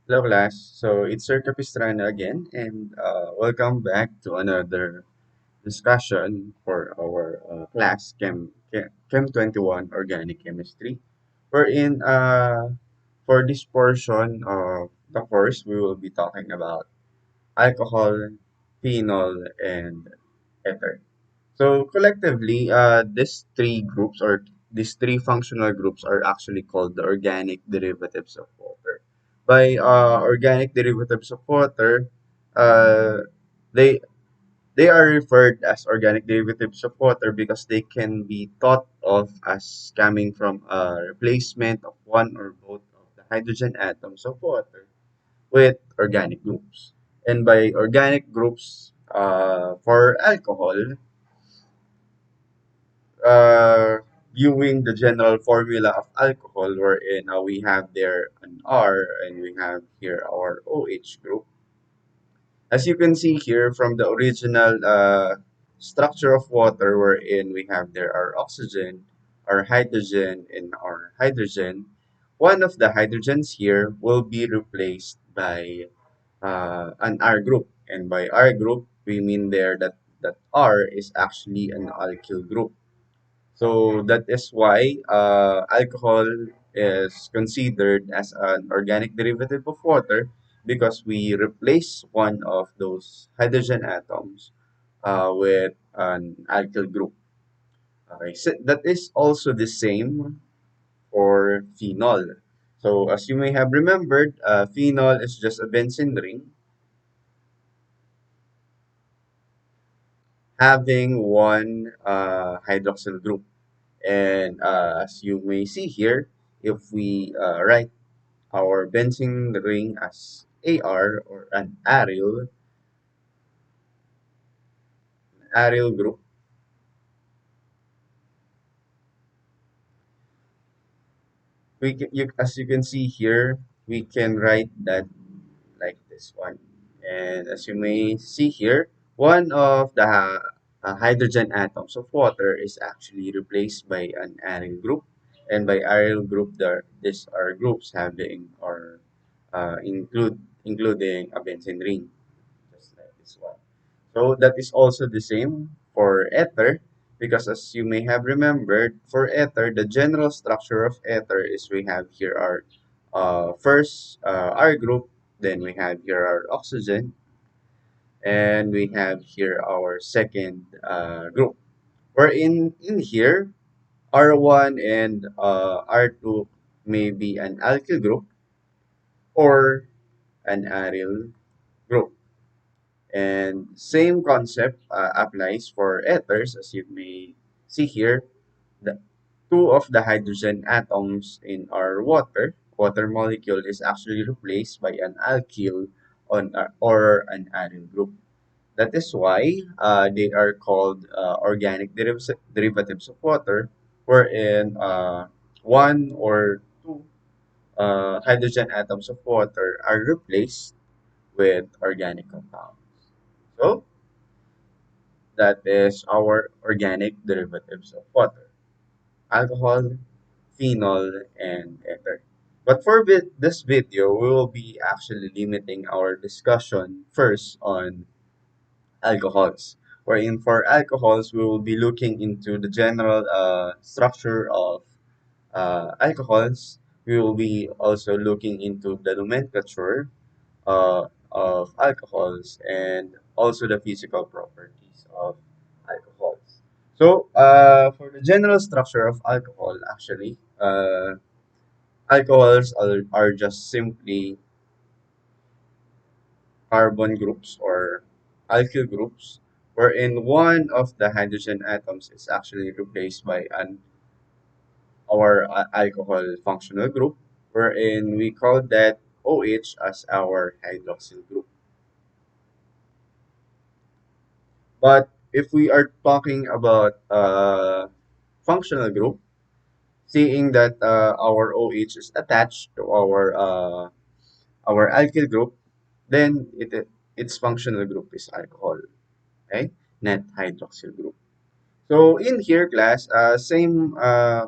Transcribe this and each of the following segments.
Hello class, so it's Sir Capistrano again, and welcome back to another discussion for our class Chem 21 Organic Chemistry. Wherein for this portion of the course, we will be talking about alcohol, phenol, and ether. So collectively, these three functional groups are actually called the organic derivatives of water. By organic derivatives of water, uh, they they are referred as organic derivatives of water because they can be thought of as coming from a replacement of one or both of the hydrogen atoms of water with organic groups. And by organic groups, for alcohol, uh, viewing the general formula of alcohol, wherein we have there an R and we have here our OH group. As you can see here from the original structure of water, wherein we have there our oxygen, our hydrogen, and our hydrogen, one of the hydrogens here will be replaced by an R group. And by R group, we mean there that R is actually an alkyl group. So that is why alcohol is considered as an organic derivative of water because we replace one of those hydrogen atoms with an alkyl group. Okay, so that is also the same for phenol. So as you may have remembered, phenol is just a benzene ring having one hydroxyl group. And as you may see here, if we write our benzene ring as AR or an aryl group, as you can see here, we can write that like this one. And as you may see here, one of the hydrogen atoms of water is actually replaced by an aryl group. And by aryl group, these are groups having or including a benzene ring, just like this one. So that is also the same for ether, because as you may have remembered, for ether, the general structure of ether is we have here our first R group, then we have here our oxygen, and we have here our second group. Where in here, R1 and R2 may be an alkyl group or an aryl group. And same concept applies for ethers, as you may see here. The two of the hydrogen atoms in our water molecule is actually replaced by an alkyl or an aryl group. That is why they are called organic derivatives of water, wherein one or two hydrogen atoms of water are replaced with organic compounds. So that is our organic derivatives of water: alcohol, phenol, and ether. But for this video, we will be actually limiting our discussion first on alcohols. Wherein for alcohols, we will be looking into the general structure of alcohols. We will be also looking into the nomenclature of alcohols and also the physical properties of alcohols. So, for the general structure of alcohol, actually, alcohols are just simply carbon groups or alkyl groups, wherein one of the hydrogen atoms is actually replaced by an our alcohol functional group, wherein we call that OH as our hydroxyl group. But if we are talking about functional group, seeing that our OH is attached to our alkyl group, then its functional group is alcohol, okay? Not hydroxyl group. So in here, class, same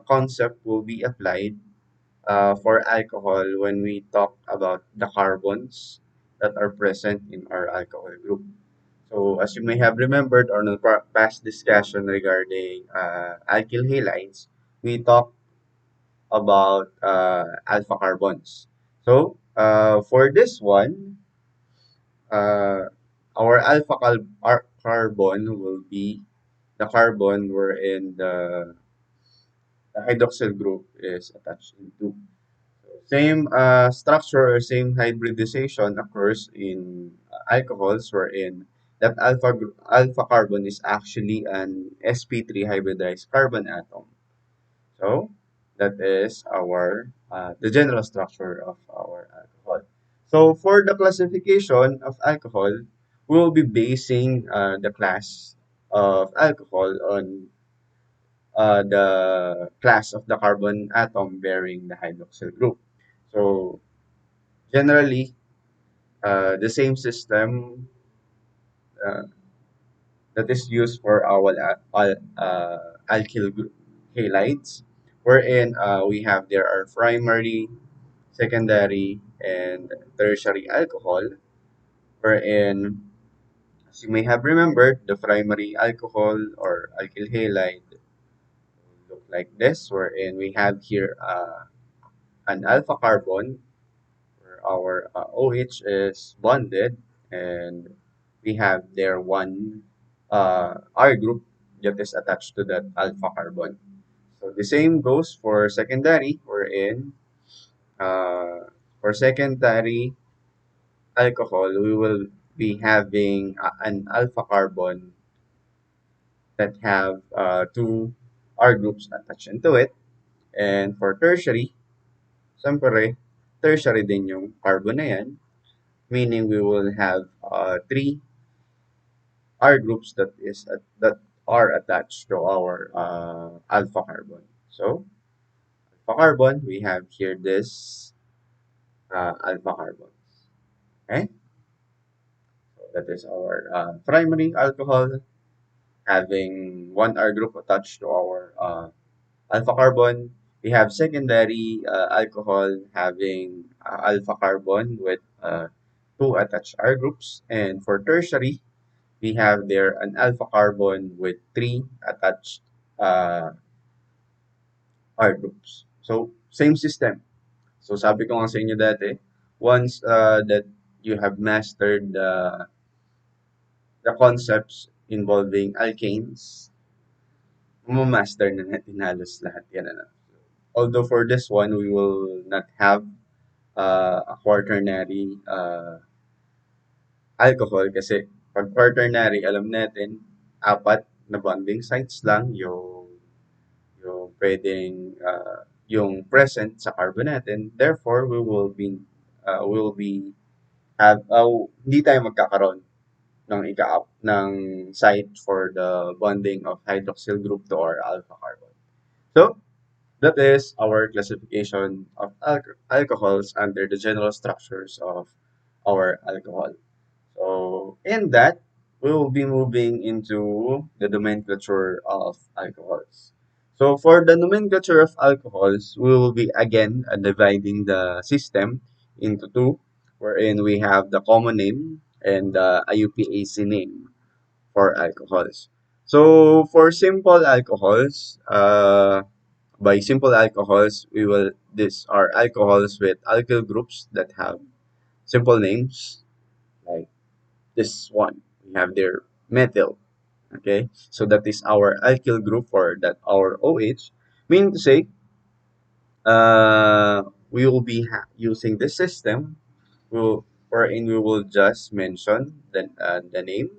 concept will be applied for alcohol when we talk about the carbons that are present in our alcohol group. So as you may have remembered on the past discussion regarding alkyl halides, we talked about alpha carbons. So for this one, uh, our carbon will be the carbon wherein the hydroxyl group is attached into. Same structure or same hybridization occurs in alcohols wherein that alpha carbon is actually an sp3 hybridized carbon atom. So that is our the general structure of our alcohol. So for the classification of alcohol, we will be basing the class of alcohol on the class of the carbon atom bearing the hydroxyl group. So generally, the same system uh, that is used for our alkyl halides, wherein we have there are primary, secondary, and tertiary alcohol, wherein, as you may have remembered, the primary alcohol or alkyl halide look like this, wherein we have here an alpha carbon where our OH is bonded, and we have there one R group that is attached to that alpha carbon. So the same goes for secondary, wherein for secondary alcohol, we will be having an alpha carbon that have two R groups attached into it. And for tertiary, siyempre, tertiary din yung carbon na yan, meaning we will have three R groups that are attached to our alpha carbon. So alpha carbon, we have here this alpha carbon. Okay, so that is our primary alcohol having one R group attached to our alpha carbon. We have secondary alcohol having alpha carbon with two attached R groups, and for tertiary we have there an alpha carbon with three attached uh, R groups. So, same system. So, sabi ko nga sa inyo dati, once that you have mastered the concepts involving alkanes, master na natin halos lahat yan. Ano? Although for this one, we will not have a quaternary alcohol kasi pag quaternary, alam natin, apat na bonding sites lang yung pwedeng yung present sa carbon natin. Therefore, we will be have hindi tayo magkakaroon ng ng site for the bonding of hydroxyl group to our alpha carbon. So, that is our classification of alcohols under the general structures of our alcohol. So, in that, we will be moving into the nomenclature of alcohols. So, for the nomenclature of alcohols, we will be again dividing the system into two, wherein we have the common name and the IUPAC name for alcohols. So, for simple alcohols, by simple alcohols, these are alcohols with alkyl groups that have simple names like this one. We have their methyl. Okay, so that is our alkyl group or that our OH. Meaning to say, we will be using this system. Wherein we will just mention the name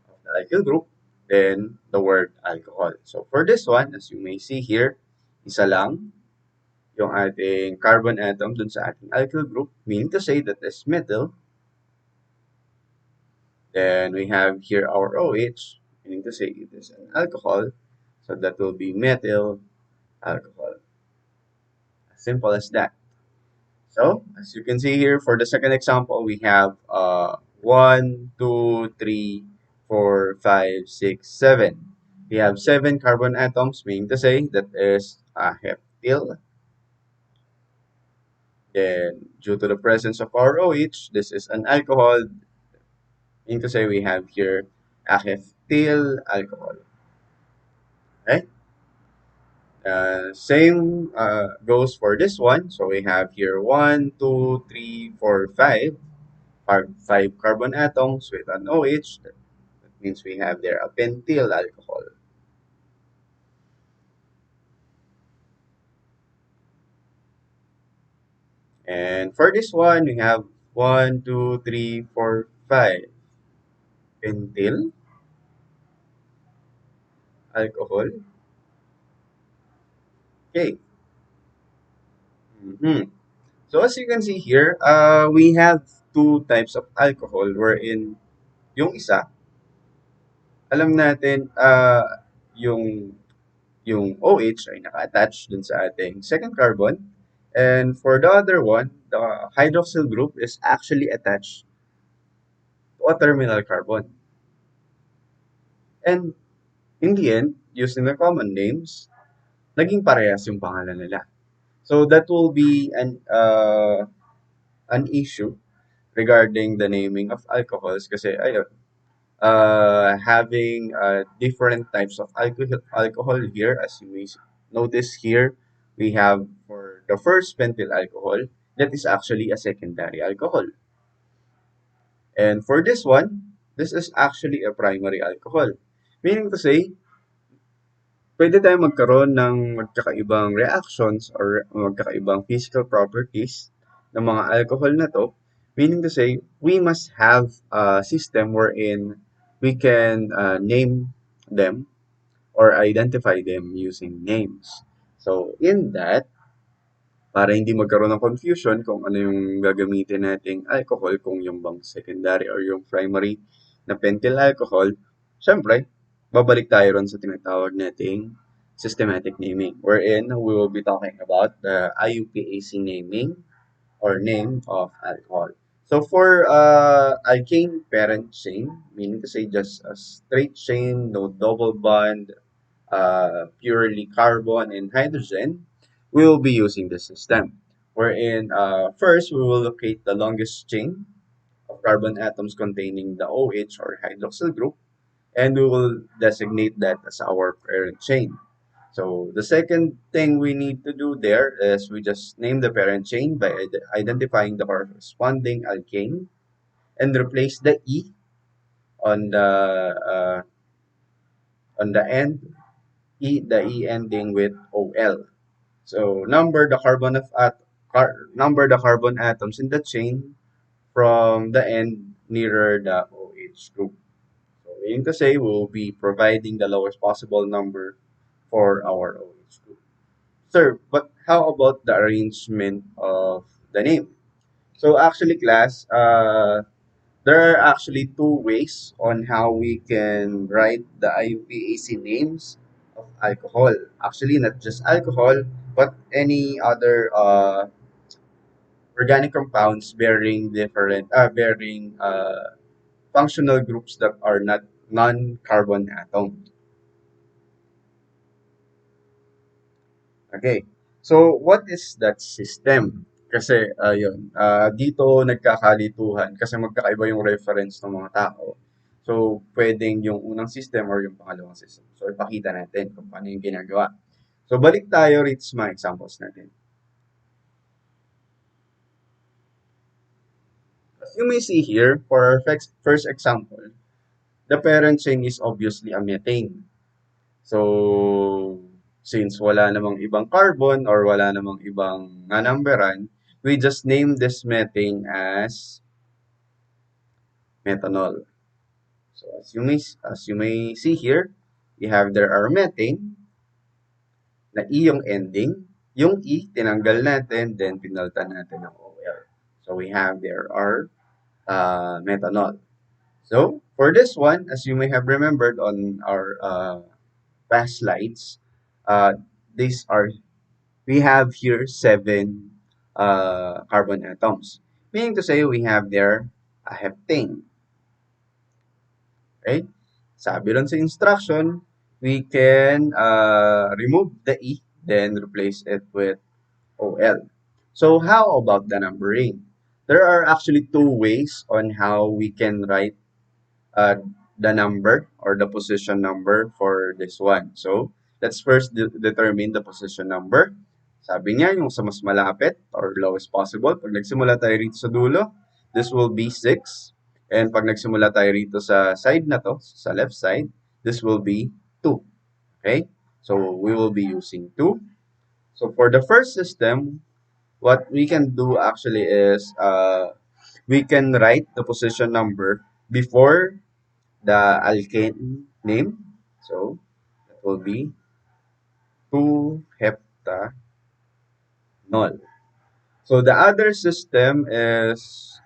of the alkyl group, then the word alcohol. So for this one, as you may see here, isa lang yung ating carbon atom dun sa ating alkyl group, meaning to say that is methyl. Then we have here our OH, meaning to say it is an alcohol. So that will be methyl alcohol. As simple as that. So as you can see here, for the second example, we have 1, 2, 3, 4, 5, 6, 7. We have 7 carbon atoms, meaning to say that is a heptyl. Then, due to the presence of ROH, this is an alcohol. Meaning to say we have here acetyl alcohol. Right? Same goes for this one. So we have here one, two, three, four, five. Five carbon atoms with an OH. That means we have there a pentyl alcohol. And for this one, we have one, two, three, four, five pentyl alcohol. Okay. Mhm. So as you can see here, we have two types of alcohol wherein yung isa, alam natin, yung yung OH ay naka-attach dun sa ating second carbon. And for the other one, the hydroxyl group is actually attached to a terminal carbon. And in the end, using the common names, naging parehas yung pangalan nila. So that will be an issue regarding the naming of alcohols kasi ayun, having different types of alcohol here. As you may notice here, we have for the first pentyl alcohol, that is actually a secondary alcohol. And for this one, this is actually a primary alcohol. Meaning to say, pwede tayong magkaroon ng magkakaibang reactions or magkakaibang physical properties ng mga alcohol na to. Meaning to say, we must have a system wherein we can name them or identify them using names. So, in that, para hindi magkaroon ng confusion kung ano yung gagamitin nating alcohol, kung yung bang secondary or yung primary na pentyl alcohol, syempre, babalik tayo ron sa tinatawag nating systematic naming, wherein we will be talking about the IUPAC naming or name of alcohol. So for alkane parent chain, meaning to say just a straight chain, no double bond, purely carbon and hydrogen, we will be using this system. Wherein first we will locate the longest chain of carbon atoms containing the OH or hydroxyl group, and we will designate that as our parent chain. So the second thing we need to do there is we just name the parent chain by identifying the corresponding alkane and replace the E on uh, the end, the E ending with OL. So number the carbon atoms in the chain from the end nearer the OH group. So meaning to say we'll be providing the lowest possible number for our OH group. Sir, but how about the arrangement of the name? So actually class, there are actually two ways on how we can write the IUPAC names of alcohol. Actually, not just alcohol, but any other organic compounds bearing functional groups that are not non-carbon atoms. Okay. So what is that system? Kasi ayun, dito nagkakalituhan kasi magkakaiba yung reference ng mga tao. So pwedeng yung unang system or yung pangalawang system. So ipakita natin kung paano yung ginagawa. So balik tayo rito sa mga examples natin. As you may see here, for our first example, the parent chain is obviously a methane. So, since wala namang ibang carbon or wala namang ibang nanumberan, we just name this methane as methanol. So, as you may see here, we have there our methane na E yung ending. Yung E, tinanggal natin, then pinalitan natin ng OL. So, we have there our methanol. So, for this one, as you may have remembered on our past slides, these are we have here seven carbon atoms. Meaning to say we have there a heptane. Right? Sabi lang sa instruction, we can remove the E, then replace it with OL. So how about the numbering? There are actually two ways on how we can write uh, the number or the position number for this one. So, let's first determine the position number. Sabi niya, yung sa mas malapit or lowest possible. Pag nagsimula tayo rito sa dulo, this will be 6. And pag nagsimula tayo rito sa side na to, sa left side, this will be 2. Okay? So, we will be using 2. So, for the first system, what we can do actually is we can write the position number before the alkane name. So that will be 2-heptanol. So the other system is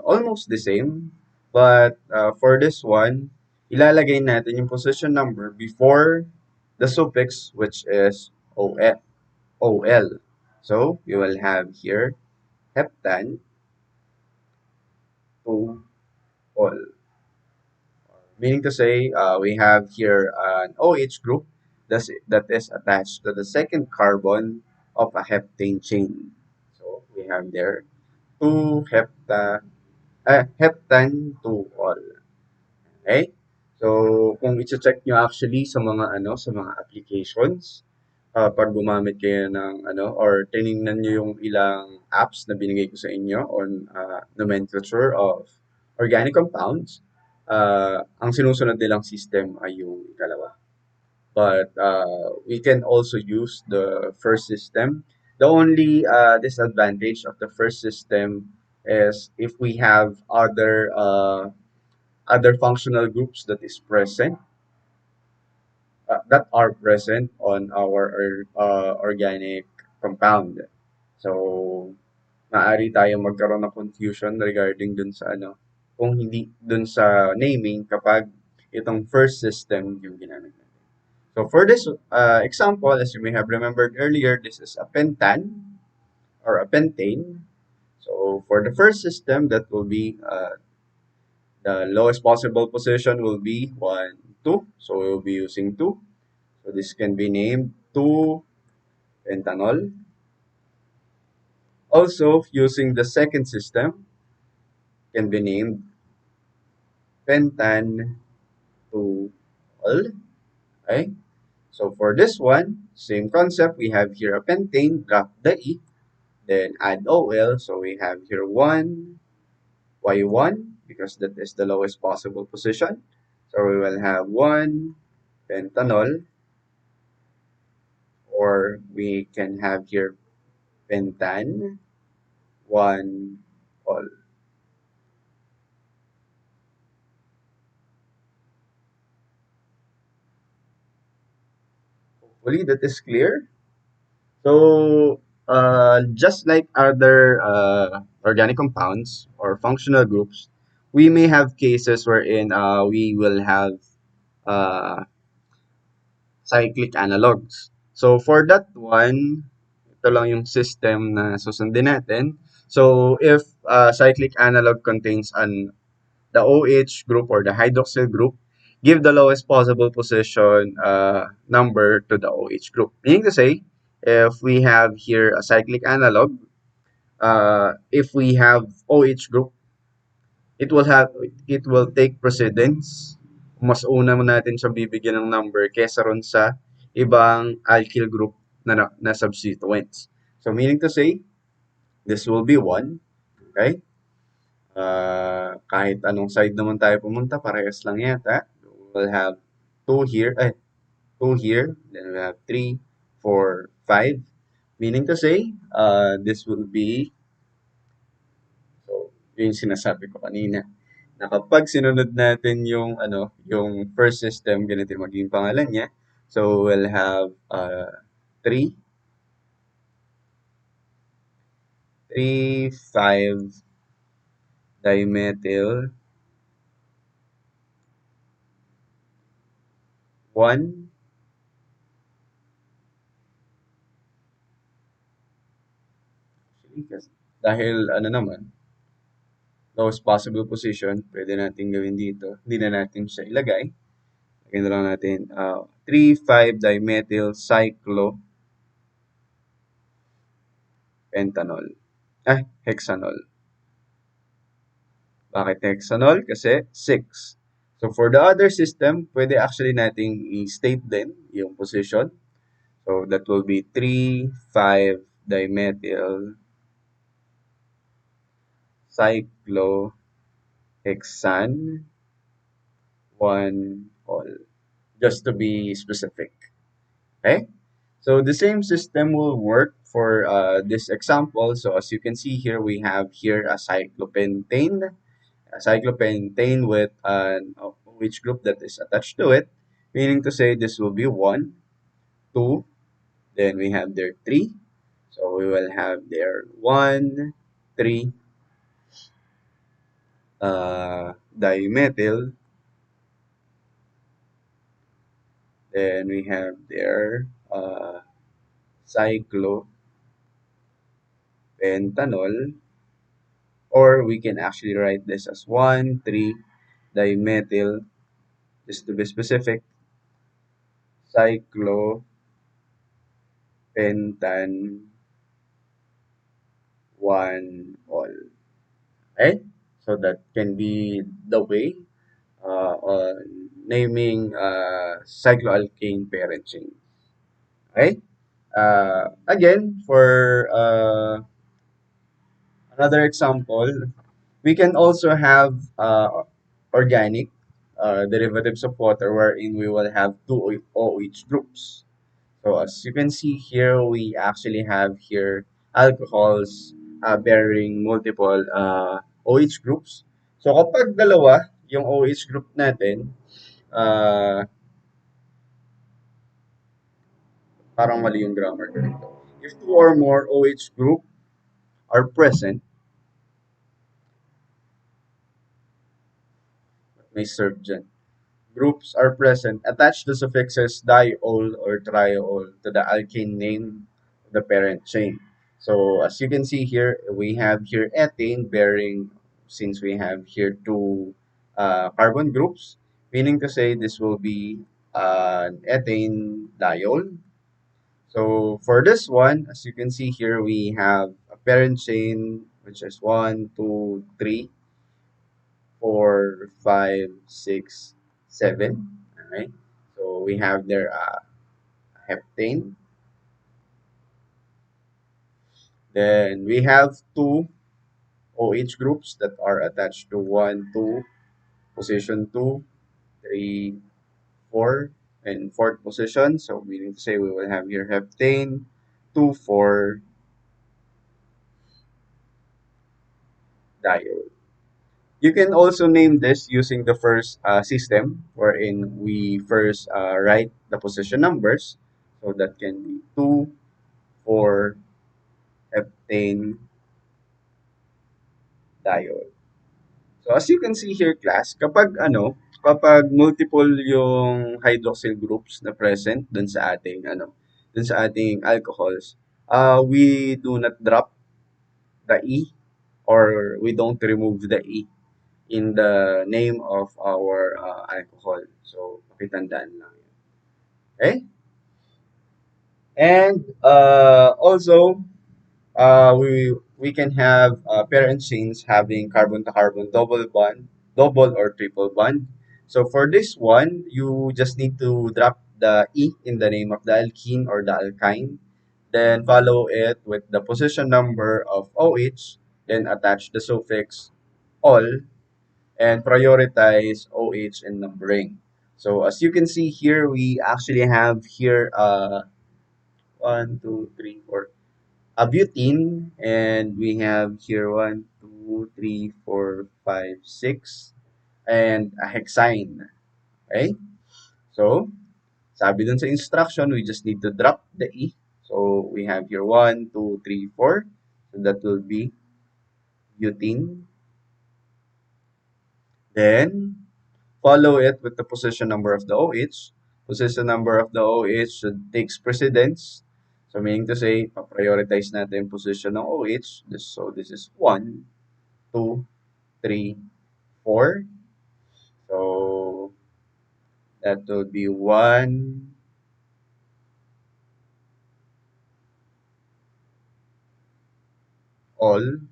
almost the same, but for this one, ilalagay natin yung position number before the suffix, which is OL. So we will have here heptan to ol. Meaning to say, we have here an OH group that is attached to the second carbon of a heptane chain. So we have there heptan to ol. Okay? So kung i-check nyo actually sa mga sa mga applications, pag gumamit kayo ng or tiningnan nyo yung ilang apps na binigay ko sa inyo on nomenclature of organic compounds, ang sinusunod nilang system ay yung ikalawa. But we can also use the first system. The only disadvantage of the first system is if we have other functional groups that are present on our organic compound. So, maaari tayong magkaroon ng confusion regarding dun sa kung hindi dun sa naming kapag itong first system yung ginamit natin. So, for this example, as you may have remembered earlier, this is a pentan or a pentane. So, for the first system, that will be the lowest possible position will be 1, 2. So, we will be using 2. So, this can be named 2-pentanol. Also, using the second system, can be named pentan to ol. Okay? So for this one, same concept. We have here a pentane, drop the E, then add OL. So we have here 1, Y1, because that is the lowest possible position. So we will have 1 pentanol, or we can have here pentan, 1 ol. Hopefully that is clear. So, just like other organic compounds or functional groups, we may have cases wherein we will have uh, cyclic analogs. So, for that one, ito lang yung system na susundin natin. So, if cyclic analog contains the OH group or the hydroxyl group, give the lowest possible position number to the OH group. Meaning to say, if we have here a cyclic analog, if we have OH group, it will take precedence. Mas una mo natin siya bibigyan ng number kesa ron sa ibang alkyl group na substituents. So meaning to say, this will be 1. Okay? Kahit anong side naman tayo pumunta, parehas lang yata. We'll have 2 here, 2 here, then we have 3, 4, 5. Meaning to say, this will be, so, yun yung sinasabi ko kanina, na kapag sinunod natin yung, yung first system, ganito yung magiging pangalan niya. So, we'll have 3, 5 dimethyl 1 dahil naman lowest possible position, pwede natin gawin dito. Hindi na natin siya ilagay. Lagyan na lang natin 3,5 dimethyl cyclo pentanol. Hexanol. Bakit hexanol? Kasi 6. So for the other system, pwede actually nating i-state din yung position. So that will be 3,5 dimethyl cyclohexane 1 ol. Just to be specific. Okay? So the same system will work for this example. So as you can see here, we have here a cyclopentane with an OH group that is attached to it, meaning to say this will be 1, 2, then we have there 3. So we will have there 1, 3 dimethyl, then we have there cyclopentanol, or we can actually write this as 1, 3 dimethyl, just to be specific, cyclopentan 1 ol. Okay? So that can be the way naming cycloalkane parent chain. Okay? Again, for another example, we can also have organic derivatives of water wherein we will have two OH groups. So as you can see here, we actually have here alcohols bearing multiple OH groups. So kapag dalawa yung OH group natin, uh, parang mali yung grammar ko dito. If two or more OH group are present, may serve dyan. Groups are present, attach the suffixes diol or triol to the alkane name of the parent chain. So as you can see here, we have here ethane bearing, since we have here two carbon groups, meaning to say this will be an ethane diol. So for this one, as you can see here, we have a parent chain, which is 1, 2, 3, 4, 5, 6, 7. All right. So we have there heptane. Then we have two OH groups that are attached to 1, 2, position 2, 3, 4, and fourth position. So meaning to say we will have here heptane, 2, 4 diol. You can also name this using the first system wherein we first write the position numbers. So that can be 2, 4, heptane, diol. So as you can see here class, kapag multiple yung hydroxyl groups na present dun sa ating dun sa ating alcohols, we do not drop the E, or we don't remove the E in the name of our alcohol. So pakitandaan lang. Okay? And also we can have parent chains having carbon to carbon double bond, double or triple bond. So for this one, you just need to drop the E in the name of the alkene or the alkyne, then follow it with the position number of OH, then attach the suffix ol, and prioritize OH in numbering. So as you can see here, we actually have here 1, 2, 3, 4 a butene, and we have here 1, 2, 3, 4, 5, 6, and a hexane. Okay? So, sabi dun sa instruction, we just need to drop the E. So, we have here 1, 2, 3, 4. So, that will be butene. Then, follow it with the position number of the OH. Position number of the OH should takes precedence. So, meaning to say, prioritize natin yung position ng OH. So, this is 1, 2, 3, 4. So, that will be 1, all.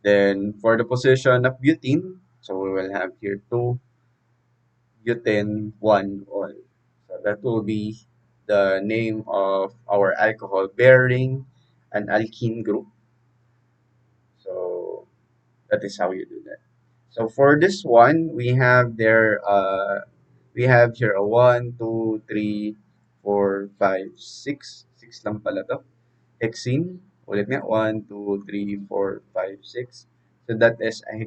Then for the position of butene, so we will have here 2 butene 1 all. So that will be the name of our alcohol bearing an alkene group. So that is how you do that. So for this one, we have here a 1, 2, 3, 4, 5, 6. 6 lang pala to. Hexene. Ulit nga. 1, 2, 3, 4, 5, 6. So that is a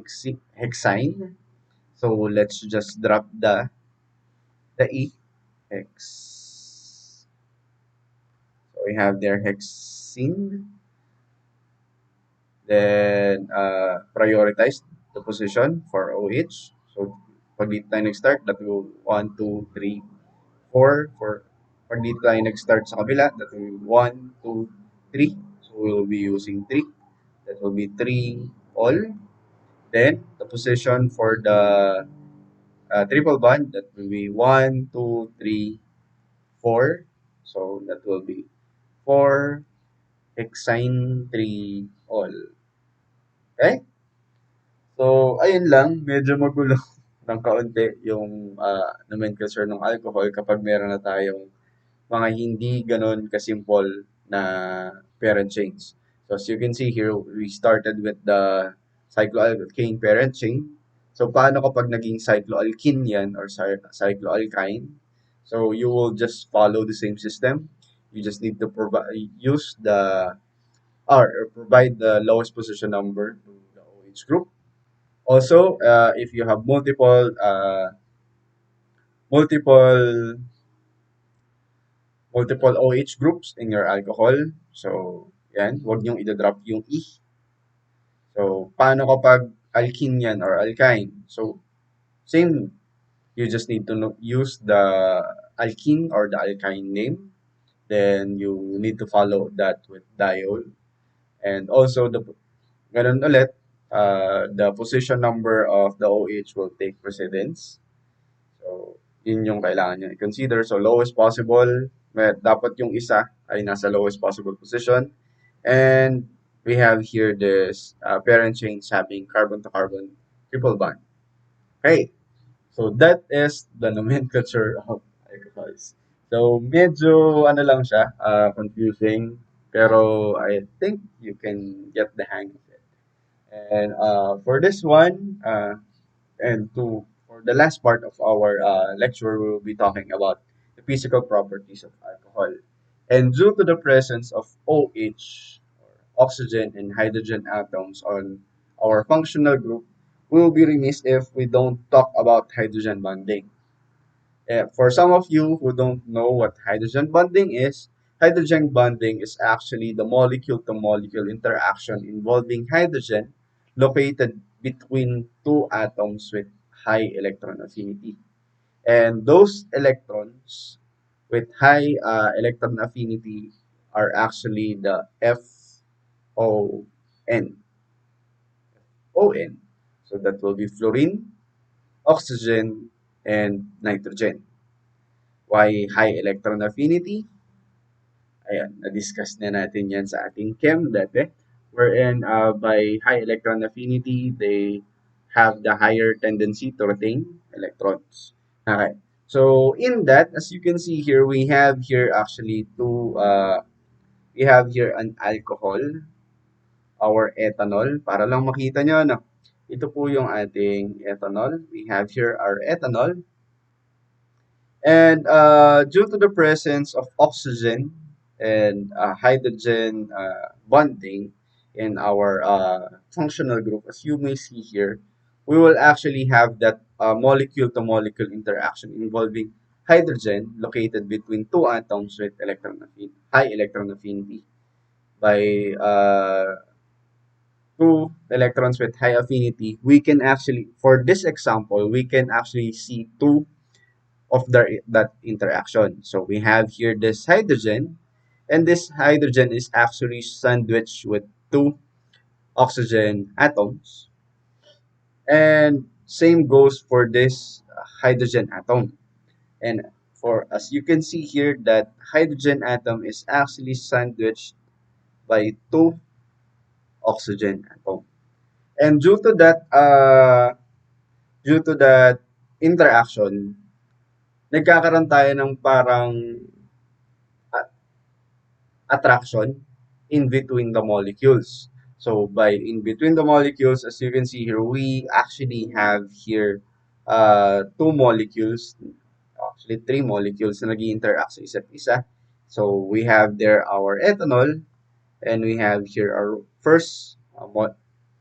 hexine. So let's just drop the E. Hex. So we have there hexene. Then prioritize the position for OH. So pag dito tayo nag-start, that will 1, 2, 3, 4. Pag dito tayo nag-start sa kabila, that will 1, 2, 3. So we will be using 3. That will be 3 all. Then the position for the triple bond, that will be 1, 2, 3, 4. So that will be 4 hexane 3 all. Okay? So, ayun lang, medyo magulo ng kaunti yung nomenclature ng alcohol kapag meron na tayong mga hindi gano'n kasimple na parent chains. So, as you can see here, we started with the cycloalkane parent chain. So, paano kapag naging cycloalkene yan or cycloalkyne? So, you will just follow the same system. You just need to use the or provide the lowest position number to the OH group. Also, if you have multiple multiple OH groups in your alcohol, so yan, wag niyong i-drop yung E. So, paano kapag alkene yan or alkyne? So, same, you just need to use the alkene or the alkyne name. Then, you need to follow that with diol. And also, ganun ulit, the position number of the OH will take precedence. So, yun yung kailangan nyo i-consider. So, lowest possible, dapat yung isa ay nasa lowest possible position. And we have here this parent chains having carbon-to-carbon triple bond. Okay, so that is the nomenclature of alcohols. So, medyo ano lang siya, confusing, pero I think you can get the hang of it. And for this one, and for the last part of our lecture, we will be talking about the physical properties of alcohol. And due to the presence of OH, or oxygen and hydrogen atoms on our functional group, we will be remiss if we don't talk about hydrogen bonding. For some of you who don't know what hydrogen bonding is actually the molecule to molecule interaction involving hydrogen located between two atoms with high electron affinity. And those electrons with high electron affinity are actually the FON. ON. So that will be fluorine, oxygen, and nitrogen. Why high electron affinity? Ayan, na-discuss na natin yan sa ating chem dati. Wherein by high electron affinity, they have the higher tendency to retain electrons. Okay. So in that, as you can see here, we have here actually we have here an alcohol, our ethanol. Para lang makita nyo, no? Ito po yung ating ethanol. We have here our ethanol. And due to the presence of oxygen and hydrogen bonding in our functional group, as you may see here, we will actually have that molecule-to-molecule interaction involving hydrogen located between two atoms with high electron affinity. By two electrons with high affinity, we can actually, for this example, we can actually see two of that interaction. So we have here this hydrogen, and this hydrogen is actually sandwiched with two oxygen atoms. And same goes for this hydrogen atom. And for as you can see here, that hydrogen atom is actually sandwiched by two oxygen atom. And due to that interaction, nagkakaroon tayo ng parang a- attraction in between the molecules. So by in between the molecules, as you can see here, we actually have here two molecules, actually three molecules na nag-interact sa isa't isa. So we have there our ethanol, and we have here our first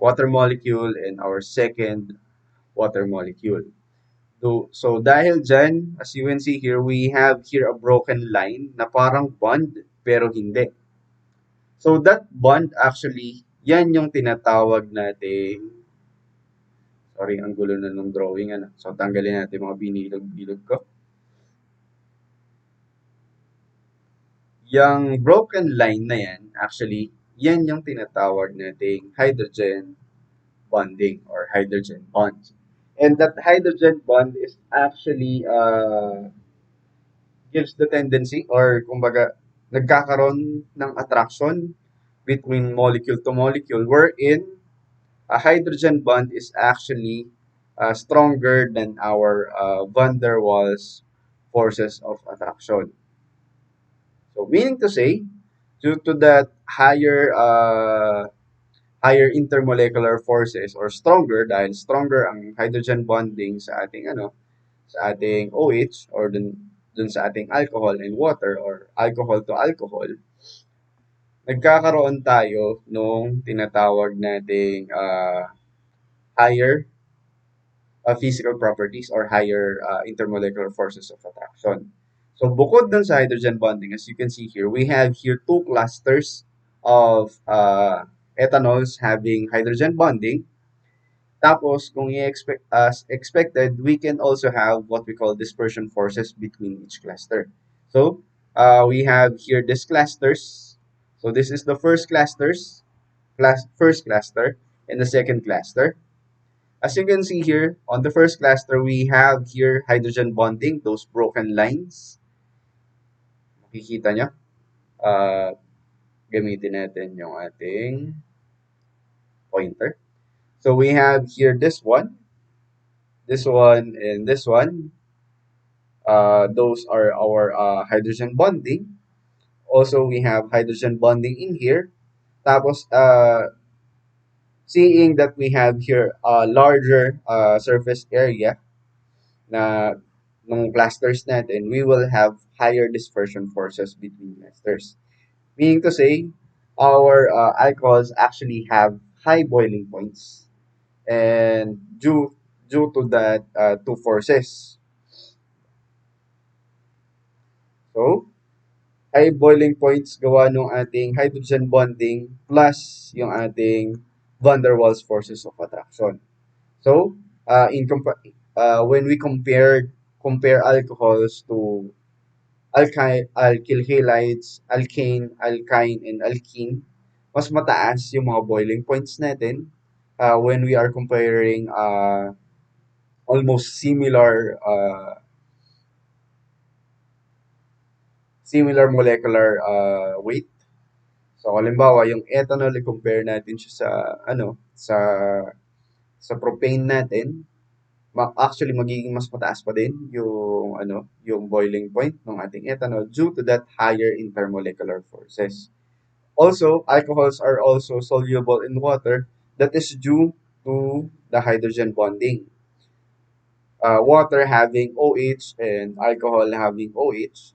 water molecule and our second water molecule. So dahil dyan, as you can see here, we have here a broken line na parang bond pero hindi. So that bond actually, yan yung tinatawag nating, sorry, ang gulo na ng drawing, ano. So tanggalin natin mga binilog-bilog ko. Yung broken line na yan, actually, yan yung tinatawag nating hydrogen bonding or hydrogen bond. And that hydrogen bond is actually gives the tendency or kumbaga nagkakaroon ng attraction between molecule to molecule wherein a hydrogen bond is actually stronger than our van der Waals forces of attraction. So meaning to say, due to that higher intermolecular forces or stronger dahil stronger ang hydrogen bonding sa ating sa ating OH or dun sa ating alcohol and water or alcohol to alcohol, nagkakaroon tayo nung tinatawag nating higher physical properties or higher intermolecular forces of attraction. So bukod dun sa hydrogen bonding, as you can see here, we have here two clusters of ethanols having hydrogen bonding. Tapos, kung i-expect as expected, we can also have what we call dispersion forces between each cluster. So, we have here these clusters. So this is the first cluster, and the second cluster. As you can see here, on the first cluster, we have here hydrogen bonding, those broken lines. Makikita nyo. Uh, Gamitin natin yung ating pointer. So we have here this one, and this one. Those are our hydrogen bonding. Also, we have hydrogen bonding in here. Tapos, seeing that we have here a larger surface area na ng clusters natin, we will have higher dispersion forces between clusters. Meaning to say, our alcohols actually have high boiling points, and due to that two forces. So, high boiling points gawa ng ating hydrogen bonding plus yung ating van der Waals forces of attraction. So, when we compare alcohols to alkyl halides, alkyne, and alkene, mas mataas yung mga boiling points natin when we are comparing almost similar molecular weight. So halimbawa, yung ethanol i-compare natin siya sa sa propane natin, actually magiging mas mataas pa din yung yung boiling point ng ating ethanol due to that higher intermolecular forces. Also, alcohols are also soluble in water. That is due to the hydrogen bonding. Water having OH and alcohol having OH,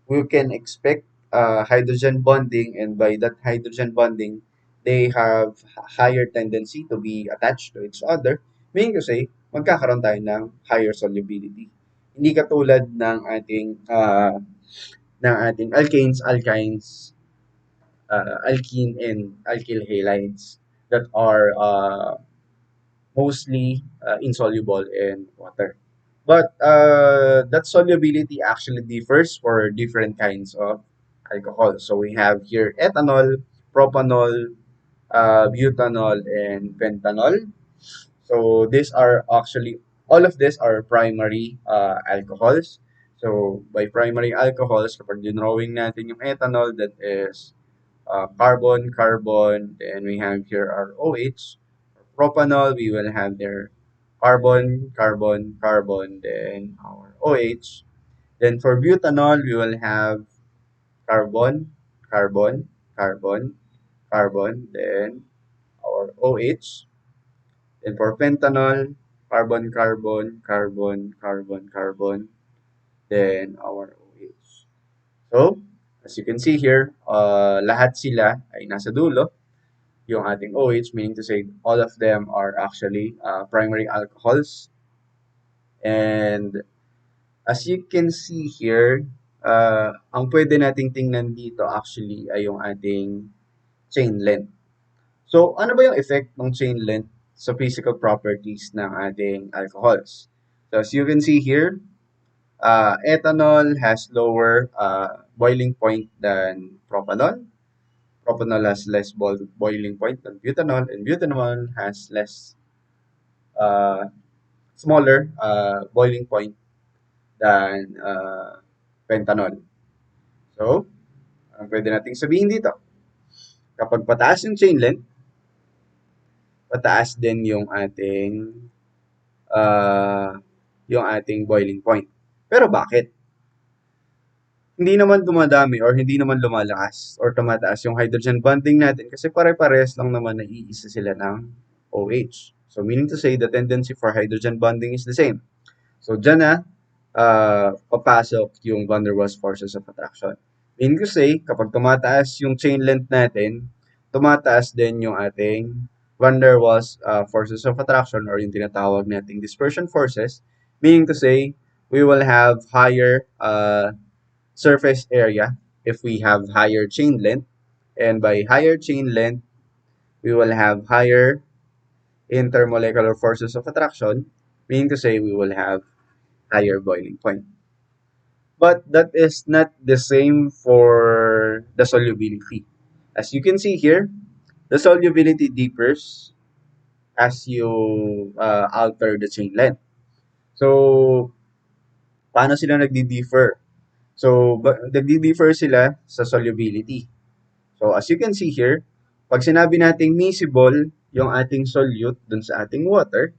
we can expect hydrogen bonding, and by that hydrogen bonding, they have higher tendency to be attached to each other, meaning to say, magkakaroon tayo ng higher solubility. Hindi katulad ng ating alkanes, alkynes, alkene, and alkyl halides that are mostly insoluble in water. But that solubility actually differs for different kinds of alcohol. So we have here ethanol, propanol, butanol, and pentanol. So these are actually, all of these are primary alcohols. So by primary alcohols, kapag dinrawing natin yung ethanol, that is carbon, carbon, then we have here our OH. Propanol, we will have there carbon, carbon, carbon, then our OH. Then for butanol, we will have carbon, carbon, carbon, carbon, then our OH. Then for pentanol, carbon, carbon, carbon, carbon, carbon, then our OH. So, as you can see here, lahat sila ay nasa dulo. Yung ating OH, meaning to say all of them are actually primary alcohols. And as you can see here, ang pwede nating tingnan dito actually ay yung ating chain length. So, ano ba yung effect ng chain length sa physical properties ng ating alcohols? So, as you can see here, ethanol has lower boiling point than propanol. Propanol has less boiling point than butanol, and butanol has less uh, smaller boiling point than pentanol. So, ang pwede nating sabihin dito, kapag pataas yung chain length, pataas din uh, yung ating boiling point. Pero bakit? Hindi naman dumadami or hindi naman lumalakas or tumataas yung hydrogen bonding natin kasi pare-pares lang naman na iisa sila ng OH. So, meaning to say, the tendency for hydrogen bonding is the same. So, dyan na, papasok yung van der Waals forces of attraction. Meaning to say, kapag tumataas yung chain length natin, tumataas din yung ating van der Waals forces of attraction or yung tinatawag nating dispersion forces. Meaning to say, we will have higher surface area if we have higher chain length. And by higher chain length, we will have higher intermolecular forces of attraction, meaning to say we will have higher boiling point. But that is not the same for the solubility. As you can see here, the solubility differs as you alter the chain length. So, paano sila nagdi-differ? So, nagdi-differ sila sa solubility. So, as you can see here, pag sinabi nating miscible yung ating solute dun sa ating water,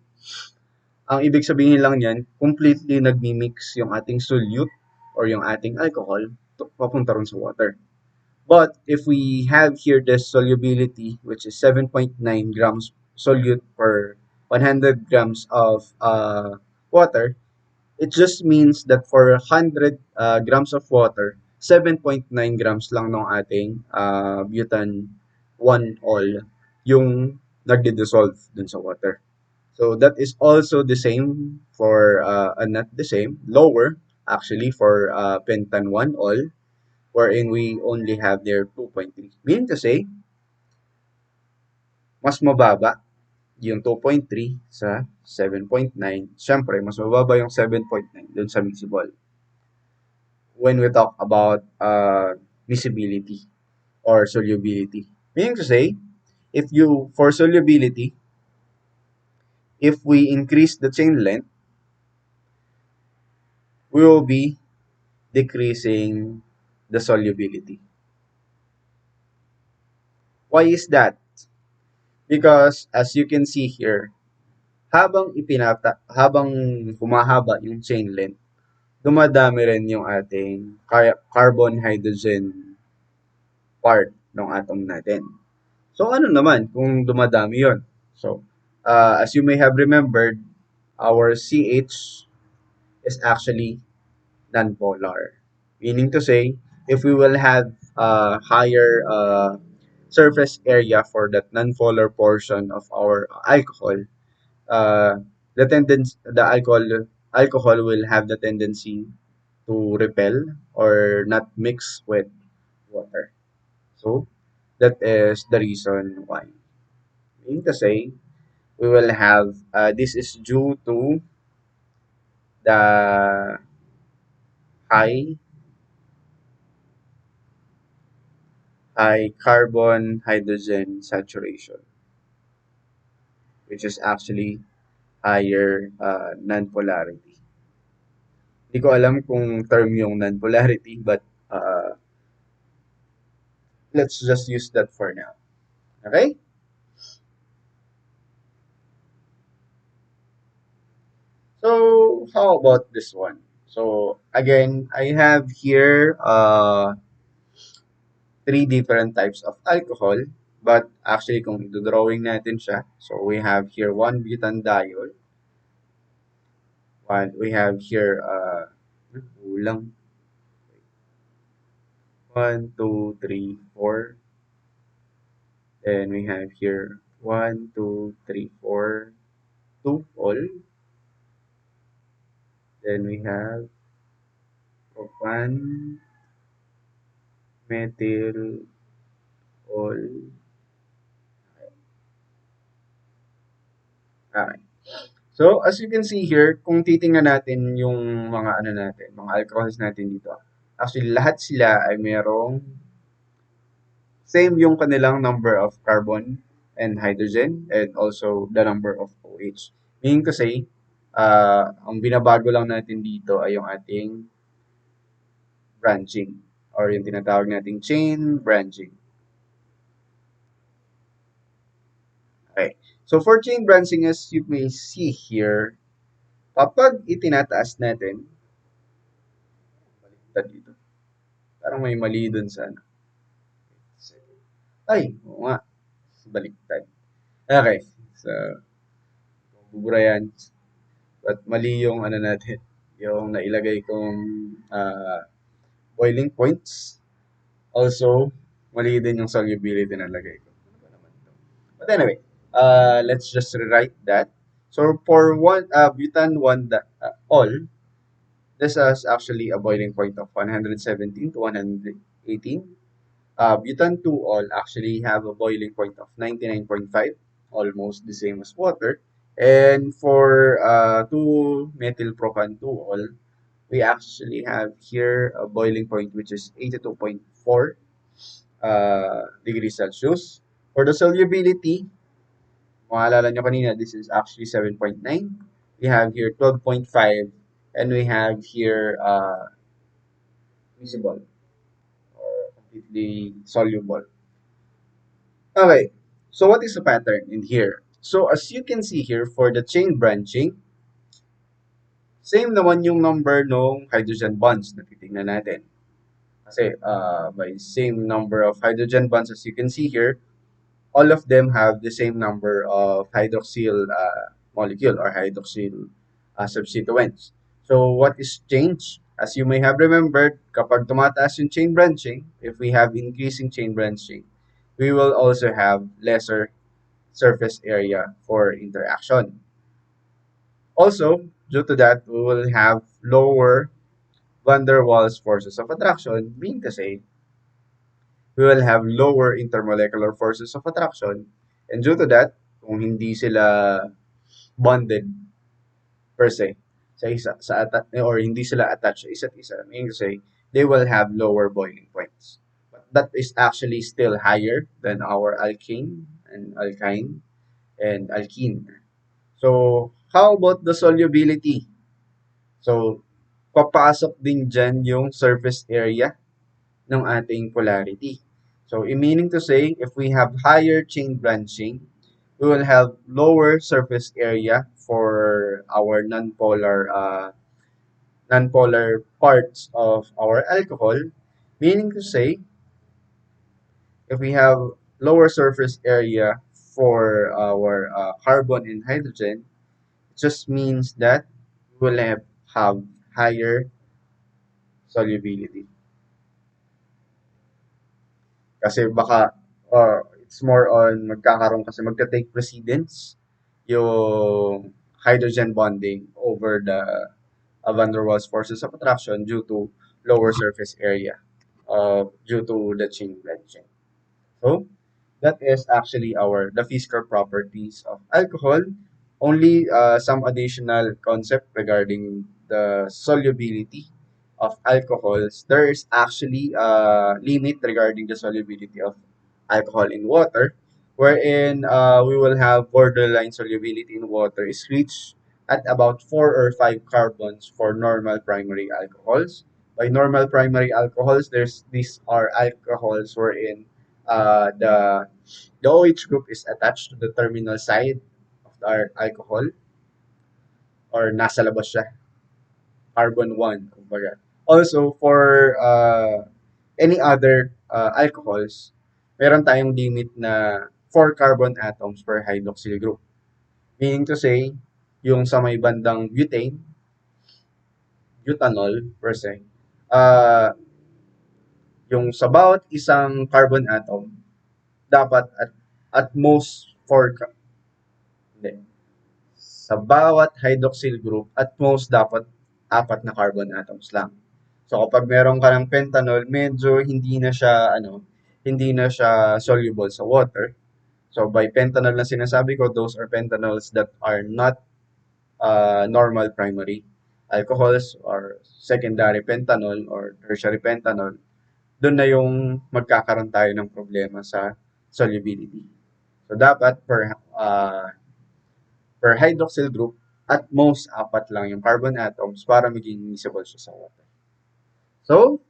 ang ibig sabihin lang niyan, completely nagmi-mix yung ating solute or yung ating alcohol papunta ron sa water. But if we have here the solubility, which is 7.9 grams solute per 100 grams of water, it just means that for 100 grams of water, 7.9 grams lang ng ating butan 1 all yung nagdi-dissolve dun sa water. So that is also the same for, not the same, lower actually for pentan 1 all, wherein we only have there 2.3. Meaning to say, mas mababa yung 2.3 sa 7.9. Siyempre, mas mababa yung 7.9 dun sa miscible. When we talk about miscibility or solubility. Meaning to say, for solubility, if we increase the chain length, we will be decreasing the solubility. Why is that? Because as you can see here, habang humahaba yung chain length, dumadami rin yung ating carbon hydrogen part ng atom natin. So ano naman kung dumadami yon? So as you may have remembered, our CH is actually nonpolar. Meaning to say, if we will have higher surface area for that nonpolar portion of our alcohol, uh, the alcohol will have the tendency to repel or not mix with water. So that is the reason why. Meaning to say, we will have this is due to the high high carbon hydrogen saturation, which is actually higher non-polarity. Hindi ko alam kung term yung non-polarity, but let's just use that for now. Okay? So how about this one? So again, I have here three different types of alcohol, but actually kung drawing natin siya, so we have here one butanediol, one we have here kulang, 1, 2, 3, 4. Then we have here 1, 2, 3, 4, 2 all. Then we have propan, methyl, all. Okay. So, as you can see here, kung titingnan natin yung mga ano natin, mga alcohols natin dito, actually lahat sila ay merong same yung kanilang number of carbon and hydrogen and also the number of OH. Meaning to say, ang binabago lang natin dito ay yung ating branching or yung tinatawag nating chain branching. Okay. So, for chain branching, as you may see here, kapag itinataas natin, baliktad dito. Parang may mali dun sa ano. Ay, oo nga. Baliktad. Okay. So, bubura yan. But mali yung ano natin. Yung nailagay kong boiling points. Also, mali din yung solubility na lagay ko. Ano ba naman to? But anyway, let's just rewrite that. So, for one butan 1 all, this is actually a boiling point of 117 to 118. Butan 2 all actually have a boiling point of 99.5, almost the same as water. And for 2 methyl propan 2 all, we actually have here a boiling point which is 82.4 degrees Celsius. For the solubility, maalala nyo kanina, this is actually 7.9. We have here 12.5 and we have here miscible or completely soluble. Okay, so what is the pattern in here? So as you can see here, for the chain branching, same naman yung number ng hydrogen bonds na titingnan natin. Kasi by same number of hydrogen bonds, as you can see here, all of them have the same number of hydroxyl molecule or hydroxyl substituents. So what is changed? As you may have remembered, kapag tumataas yung chain branching, if we have increasing chain branching, we will also have lesser surface area for interaction. Also, due to that, we will have lower van der Waals forces of attraction, meaning to say, we will have lower intermolecular forces of attraction. And due to that, kung hindi sila bonded per se sa isa or hindi sila attached sa isa't isa, meaning to say, they will have lower boiling points. But that is actually still higher than our alkane and alkyne and alkene. So, how about the solubility? So, papasok din dyan yung surface area ng ating polarity. So, meaning to say, if we have higher chain branching, we will have lower surface area for our nonpolar parts of our alcohol. Meaning to say, if we have lower surface area for our carbon and hydrogen, it just means that we will have higher solubility. Kasi baka it's more on magkakaroon kasi magta-take precedence yung hydrogen bonding over the van der Waals forces of attraction due to lower surface area due to the chain branching. So that is actually the physical properties of alcohol. Only some additional concept regarding the solubility of alcohols. There is actually a limit regarding the solubility of alcohol in water, wherein we will have borderline solubility in water is reached at about 4 or 5 carbons for normal primary alcohols. By normal primary alcohols, these are alcohols wherein the OH group is attached to the terminal side of the alcohol or nasa labas siya, carbon 1, kumbaga. Also, for any other alcohols, meron tayong limit na 4 carbon atoms per hydroxyl group. Meaning to say, yung sa may bandang butane, butanol per se, uh, yung sa bawat isang carbon atom, dapat at most 4, hindi, sa bawat hydroxyl group, at most dapat 4 na carbon atoms lang. So kapag meron ka ng pentanol, medyo hindi na siya soluble sa water. So by pentanol na sinasabi ko, those are pentanols that are not normal primary alcohols or secondary pentanol or tertiary pentanol. Doon na yung magkakaroon tayo ng problema sa solubility. So dapat per hydroxyl group, at most 4 lang yung carbon atoms para maging miscible siya sa water. So,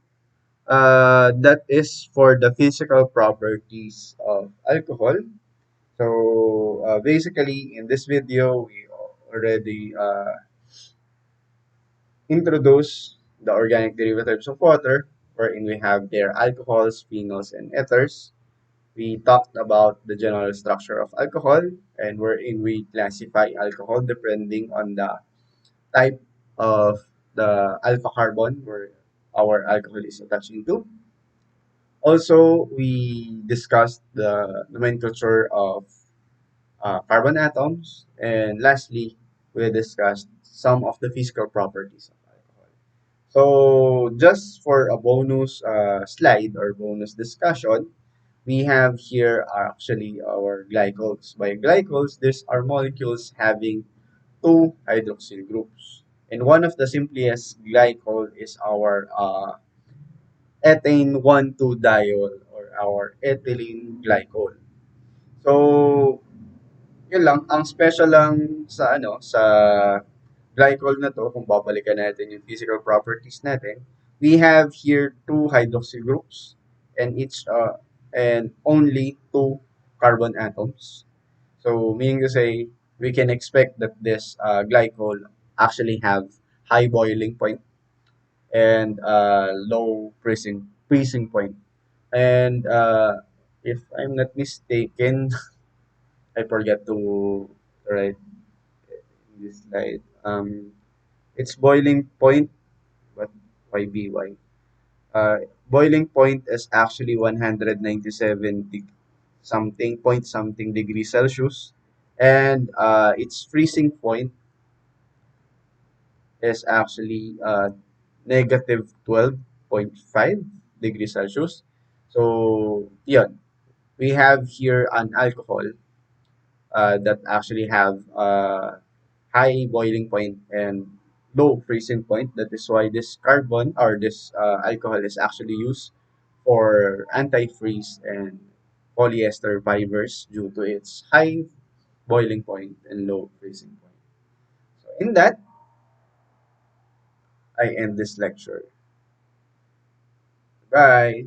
that is for the physical properties of alcohol. So, basically, in this video, we already introduced the organic derivatives of water, wherein we have their alcohols, phenols, and ethers. We talked about the general structure of alcohol, and wherein we classify alcohol depending on the type of the alpha carbon where our alcohol is attached into. Also, we discussed the nomenclature of carbon atoms. And lastly, we discussed some of the physical properties of alcohol. So, just for a bonus slide or bonus discussion, we have here are actually our glycols. By glycols, these are molecules having two hydroxyl groups. And one of the simplest glycol is our ethane 1,2-diol or our ethylene glycol. So, yun lang. Ang special lang sa glycol na to, kung babalikan natin yung physical properties natin, we have here two hydroxyl groups and and only two carbon atoms. So, meaning to say, we can expect that this glycol actually have high boiling point and low freezing point. And if I'm not mistaken, I forgot to write this slide. Its boiling point, but why BY? Boiling point is actually 197 something degrees Celsius, and its freezing point is actually negative 12.5 degrees Celsius. So, yun. We have here an alcohol that actually have high boiling point and low freezing point. That is why this carbon or this alcohol is actually used for antifreeze and polyester fibers due to its high boiling point and low freezing point. So in that, I end this lecture. Bye.